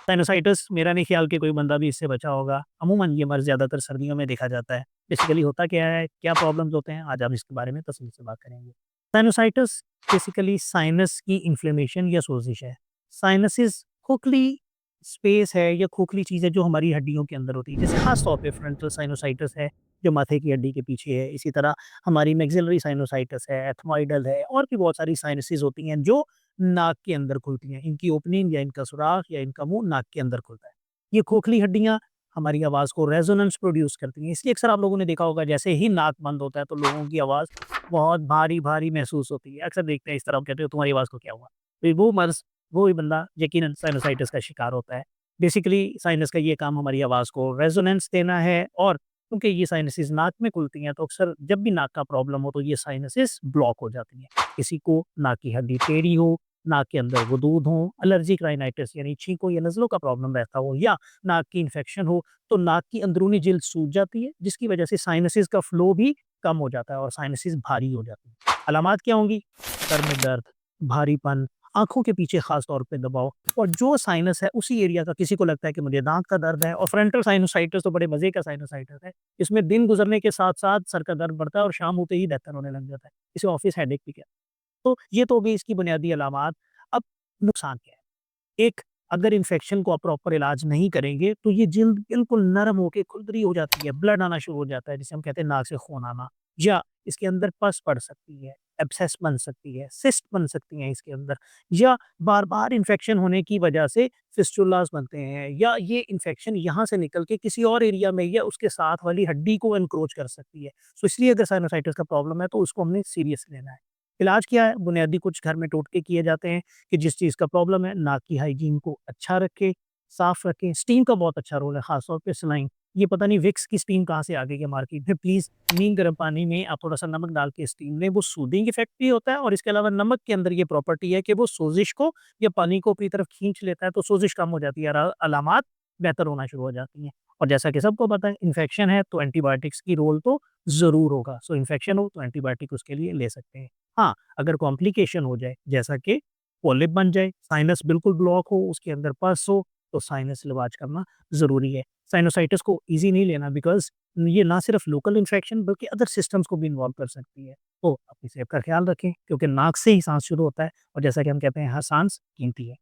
Sinusitis मेरा नहीं ख्याल कि कोई बंदा भी इससे बचा होगा। अमूमन ये मर्ज़ ज़्यादातर सर्दियों में देखा जाता है। बेसिकली होता क्या है, क्या प्रॉब्लम्स होते हैं, आज हम इसके बारे में तफ़सील से बात करेंगे। साइनोसाइटिस बेसिकली साइनस की इन्फ्लेमेशन या सोज़िश है। साइनसेस खोखली स्पेस है या खोखली चीज़ है जो हमारी हड्डियों के अंदर होती है। जैसे ख़ास तौर पे फ्रंटल साइनोसाइटिस है, जो माथे की हड्डी के पीछे है। इसी तरह हमारी मैक्सिलरी साइनोसाइटिस है, एथमॉइडल है और भी बहुत सारी साइनसेस होती हैं जो नाक के अंदर खुलती हैं। इनकी ओपनिंग या इनका सुराख या इनका मुँह नाक के अंदर खुलता है। ये खोखली हड्डियाँ हमारी आवाज़ को रेजोनेंस प्रोड्यूस करती हैं। इसलिए अक्सर आप लोगों ने देखा होगा जैसे ही नाक बंद होता है तो लोगों की आवाज़ बहुत भारी-भारी महसूस होती है। अक्सर देखते हैं इस तरह, हम कहते हो तुम्हारी आवाज़ को क्या हुआ? तो वो मर्ज़ वो ही बंदा यकीनन साइनोसाइटिस का शिकार होता है। बेसिकली साइनस का ये काम हमारी आवाज़ को रेजोनेंस देना है और क्योंकि ये साइनसेस नाक में खुलती हैं तो अक्सर जब भी नाक का प्रॉब्लम हो तो ये साइनसेस ब्लॉक हो जाती हैं। किसी को नाक की हड्डी टेढ़ी हो, नाक के अंदर गुदूद हों, एलर्जिक राइनाइटिस यानी छींकों या नज़लों का प्रॉब्लम रहता हो या नाक की इन्फेक्शन हो, तो नाक की अंदरूनी जिल्द सूज जाती है, जिसकी वजह से साइनसेस का फ्लो भी कम हो जाता है और साइनसेस भारी हो जाती हैं। अलामात क्या होंगी? सर में दर्द, भारीपन, आँखों के पीछे ख़ास तौर पे दबाव और जो साइनस है उसी एरिया का किसी को लगता है कि मुझे दाँत का दर्द है और फ्रंटल साइनोसाइटिस तो बड़े मज़े का साइनोसाइटिस है। इसमें दिन गुज़रने के साथ-साथ सर का दर्द बढ़ता है और शाम होते ही बेहतर होने लग जाता है। इसे ऑफ़िस हेडेक भी कहते हैं। तो ये तो हो गई इसकी बुनियादी अलामात। अब नुकसान क्या है? एक, अगर इन्फेक्शन को आप प्रॉपर इलाज नहीं करेंगे, तो ये जल्द बिल्कुल नरम होके खुरदरी हो जाती है, ब्लड आना शुरू हो जाता है, जिसे हम कहते हैं नाक से खून आना या इसके अंदर पस पड़ सकती है, एब्सेस बन सकती है, सिस्ट बन सकती हैं इसके अंदर या बार-बार इन्फेक्शन होने की वजह से फिस्टुलास बनते हैं या ये इन्फेक्शन यहाँ से निकल के किसी और एरिया में या उसके साथ वाली हड्डी को एनक्रोच कर सकती है। सो इसलिए अगर साइनोसाइटिस का प्रॉब्लम है, तो उसको हमने सीरियस लेना है। इलाज क्या है? बुनियादी कुछ घर में टोटके किए जाते हैं कि जिस चीज़ का प्रॉब्लम है, नाक की हाइजीन को अच्छा रखें, साफ रखें। स्टीम का बहुत अच्छा रोल है, ख़ास तौर पे सलाइन। ये पता नहीं विक्स की स्टीम कहाँ से आ गई है मार्केट में। प्लीज़ नीम गर्म पानी में आप थोड़ा-सा नमक डाल के स्टीम लें, वो सूदिंग इफ़ेक्ट भी होता है और इसके अलावा नमक के अंदर ये प्रॉपर्टी है कि वो सोज़िश को या पानी को अपनी तरफ खींच लेता है, तो सोज़िश कम हो जाती है और अलामात बेहतर होना शुरू हो जाती हैं। और जैसा कि सबको पता है, इन्फेक्शन है तो एंटीबायोटिक्स की रोल तो ज़रूर होगा। सो इन्फेक्शन हो तो एंटीबायोटिक उसके लिए ले सकते हैं। हाँ, अगर कॉम्प्लिकेशन हो जाए, जैसा कि पॉलिप बन जाए, साइनस बिल्कुल ब्लॉक हो, उसके अंदर पस हो, तो साइनस इलाज करना ज़रूरी है। साइनोसाइटिस को ईज़ी नहीं लेना बिकॉज़ ये ना सिर्फ़ लोकल इन्फेक्शन बल्कि अदर सिस्टम्स को भी इन्वॉल्व कर सकती है। तो अपनी सेहत का ख़्याल रखें क्योंकि नाक से ही साँस शुरू होता है और जैसा कि हम कहते हैं हर साँस कीमती है।